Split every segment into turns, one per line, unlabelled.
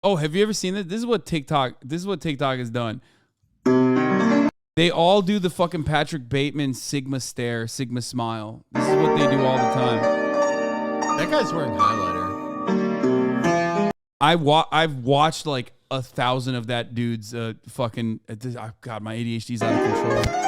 Oh, have you ever seen this? This is what TikTok has done. They all do the fucking Patrick Bateman Sigma stare, Sigma smile. This is what they do all the time.
That guy's wearing highlighter.
I've watched like 1,000 of that dude's fucking. God, my ADHD's out of control.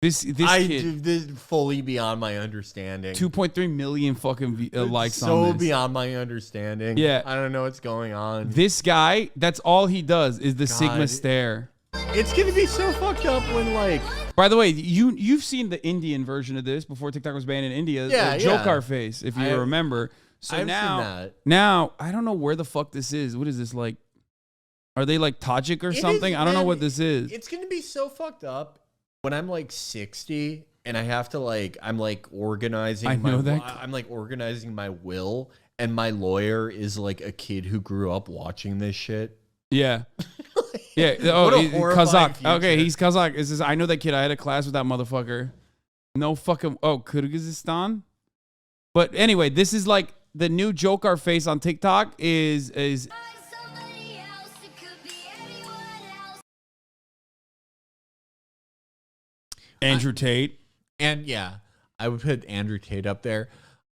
This kid,
fully beyond my understanding.
2.3 million fucking likes on
So
this.
beyond my understanding.
Yeah.
I don't know what's going on.
This guy, that's all he does is the Sigma stare.
It's gonna be so fucked up when like.
By the way, you've seen the Indian version of this before TikTok was banned in India.
Yeah,
the Jokar face, if you remember. So
I've
now,
seen that.
now I don't know where the fuck this is. What is this like? Are they like Tajik or something? I don't know what this is.
It's gonna be so fucked up when I'm like 60 and I have to like I'm like organizing. I'm like organizing my will, and my lawyer is like a kid who grew up watching this shit.
Yeah. Yeah. Oh, Kazakh.
Future.
Okay, he's Kazakh. I know that kid. I had a class with that motherfucker. No fucking. Oh, Kyrgyzstan. But anyway, this is like the new Jokar face on TikTok is Andrew Tate.
And yeah, I would put Andrew Tate up there.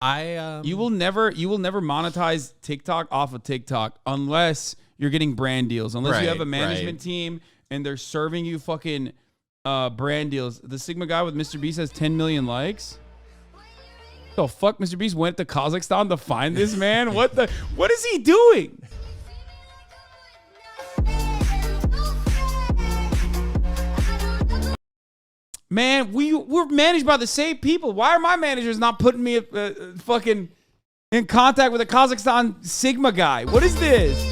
You will never monetize TikTok off of TikTok unless you're getting brand deals. Unless you have a management team and they're serving you fucking brand deals. The Sigma guy with Mr. Beast has 10 million likes. The fuck, Mr. Beast went to Kazakhstan to find this man? What is he doing? Man, we're managed by the same people. Why are my managers not putting me fucking in contact with a Kazakhstan Sigma guy? What is this?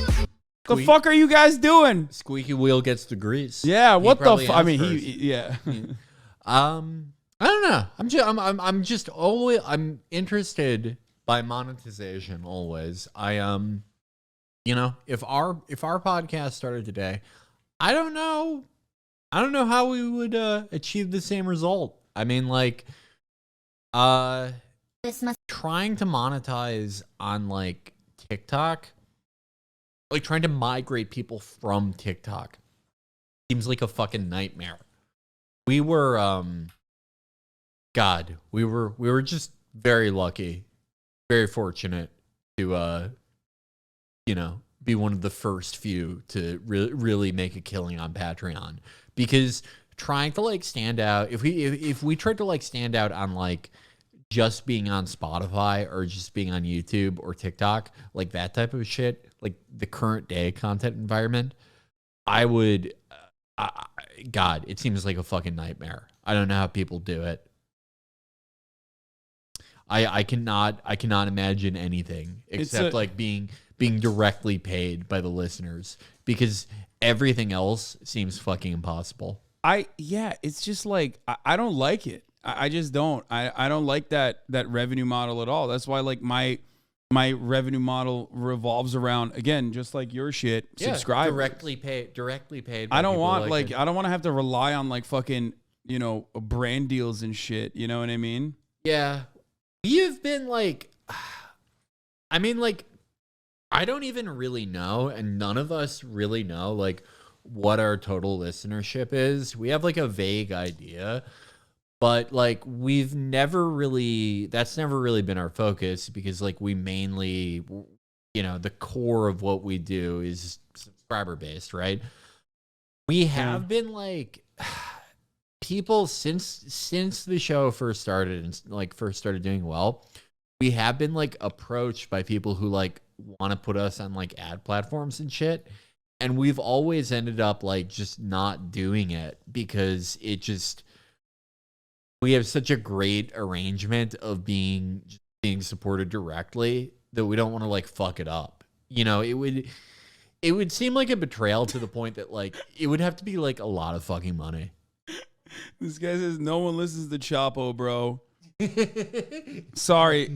The fuck are you guys doing?
Squeaky wheel gets the grease.
Yeah, what the fuck? I mean, yeah.
I don't know. I'm just always interested by monetization always. You know, if our podcast started today, I don't know how we would achieve the same result. I mean, like, trying to monetize on like TikTok, like trying to migrate people from TikTok seems like a fucking nightmare. We were, we were just very lucky, very fortunate to, you know, be one of the first few to really make a killing on Patreon. Because trying to like stand out, if we tried to like stand out on like just being on Spotify or just being on YouTube or TikTok, like that type of shit, like the current day content environment, I would, God, it seems like a fucking nightmare. I don't know how people do it. I cannot imagine anything except like being directly paid by the listeners, because everything else seems fucking impossible.
It's just like I don't like it. I just don't. I don't like that revenue model at all. That's why like my revenue model revolves around, again, just like your shit, subscribers.
Directly paid.
I don't want I don't want to have to rely on like fucking, you know, brand deals and shit. You know what I mean?
Yeah. You've been like, I mean, like, I don't even really know, and none of us really know, like, what our total listenership is. We have, like, a vague idea, but, like, that's never really been our focus, because, like, we mainly, you know, the core of what we do is subscriber-based, right? We have been, like, people, since the show first started and, like, first started doing well, we have been, like, approached by people who, like, want to put us on like ad platforms and shit, and we've always ended up like just not doing it, because we have such a great arrangement of being supported directly that we don't want to like fuck it up. You know, it would seem like a betrayal to the point that like it would have to be like a lot of fucking money.
This guy says no one listens to Chapo, bro. sorry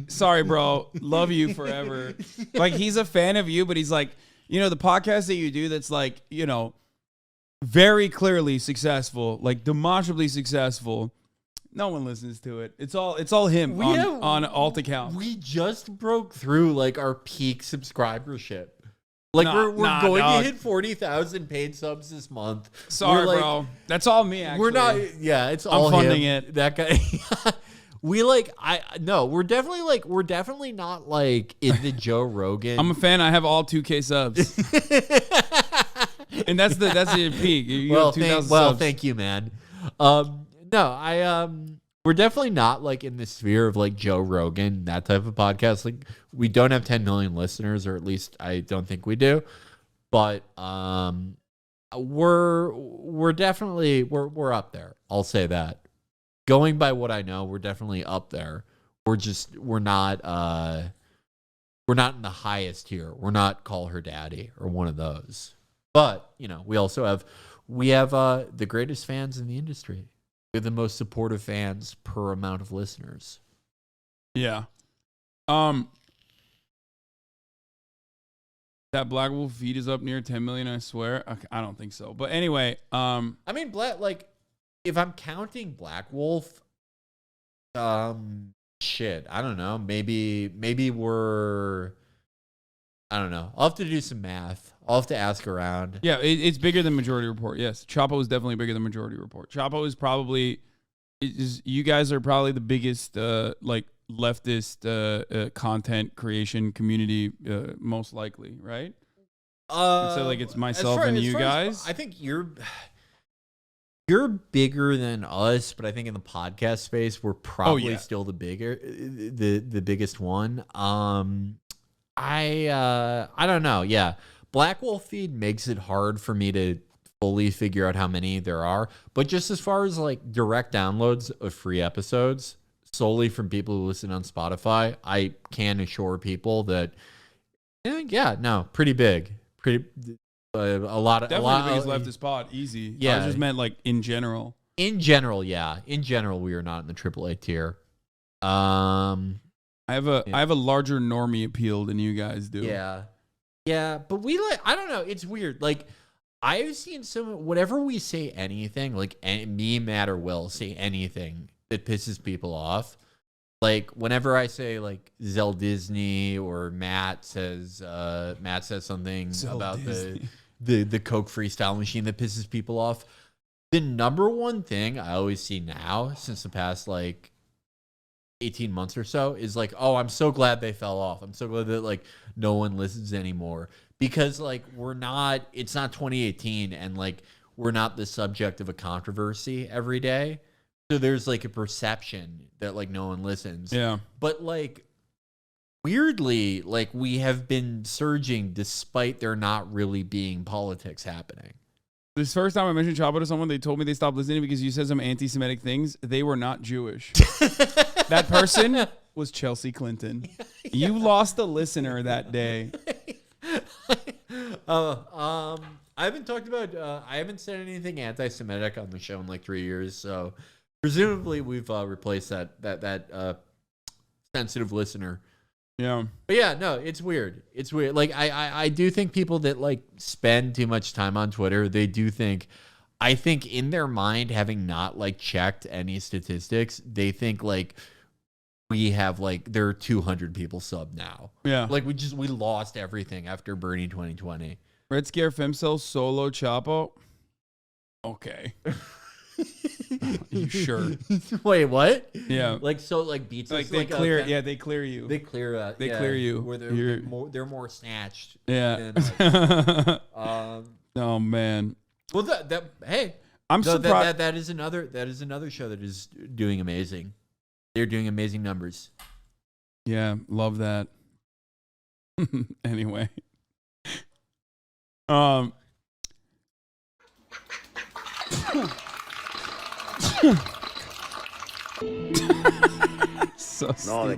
bro, love you forever. Like, he's a fan of you, but he's like, you know, the podcast that you do that's like, you know, very clearly successful, like demonstrably successful, No one listens to it. It's all him on alt account.
We just broke through like our peak subscribership. Like we're going to hit 40,000 paid subs this month.
Sorry, bro. That's all me. Actually,
we're not. Yeah, it's all
I'm funding
him.
it.
That guy. We're definitely not like in the Joe Rogan.
I'm a fan. I have all 2K subs, and that's the peak.
Thank you, man. We're definitely not like in the sphere of like Joe Rogan, that type of podcast. Like we don't have 10 million listeners, or at least I don't think we do. But we're definitely we're up there. I'll say that. Going by what I know, we're definitely up there. We're not in the highest tier. We're not Call Her Daddy or one of those. But, we also have the greatest fans in the industry. We're the most supportive fans per amount of listeners.
Yeah. That Black Wolf feed is up near 10 million, I swear. I don't think so. But anyway,
I mean, if I'm counting Black Wolf, shit, I don't know. Maybe we're, I don't know. I'll have to do some math. I'll have to ask around.
Yeah, it's bigger than Majority Report. Yes, Chapo is definitely bigger than Majority Report. Chapo is probably, you guys are probably the biggest leftist content creation community, most likely, right? So it's myself and you guys.
I think you're bigger than us, but I think in the podcast space, we're probably still the biggest one. I don't know. Yeah. Black Wolf feed makes it hard for me to fully figure out how many there are, but just as far as like direct downloads of free episodes solely from people who listen on Spotify, I can assure people that, pretty big, a lot
definitely the biggest leftist pod, easy.
Yeah,
I just meant like in general.
In general, we are not in the AAA tier.
I have a larger normie appeal than you guys do.
Yeah, but I don't know. It's weird. Like, I've seen whenever we say anything, like me, Matt, or Will say anything that pisses people off. Like, whenever I say, like, Zell Disney, or Matt says something about the Coke freestyle machine that pisses people off, the number one thing I always see now, since the past, like, 18 months or so, is like, oh, I'm so glad they fell off. I'm so glad that like no one listens anymore, because like it's not 2018, and like we're not the subject of a controversy every day. So there's like a perception that like no one listens.
Yeah.
But like weirdly, like we have been surging despite there not really being politics happening.
This first time I mentioned Chapo to someone, they told me they stopped listening because you said some anti-Semitic things. They were not Jewish. That person was Chelsea Clinton. You lost a listener that day.
I haven't I haven't said anything anti-Semitic on the show in like 3 years, so presumably we've replaced that sensitive listener.
Yeah.
But yeah, no, it's weird. It's weird. Like I do think people that like spend too much time on Twitter, I think in their mind, having not like checked any statistics, they think like we have like there are 200 people sub now.
Yeah.
Like we lost everything after Bernie 2020.
Red Scare Femcel solo Chapo. Okay. You sure?
Wait, what?
Yeah.
Like so like beats
like
us,
they
like
clear they clear you.
They clear
they clear you.
Where they're more snatched.
Yeah.
Than,
oh man.
Well hey.
I'm surprised
that is another show that is doing amazing. They're doing amazing numbers.
Yeah, love that. Anyway. So stupid.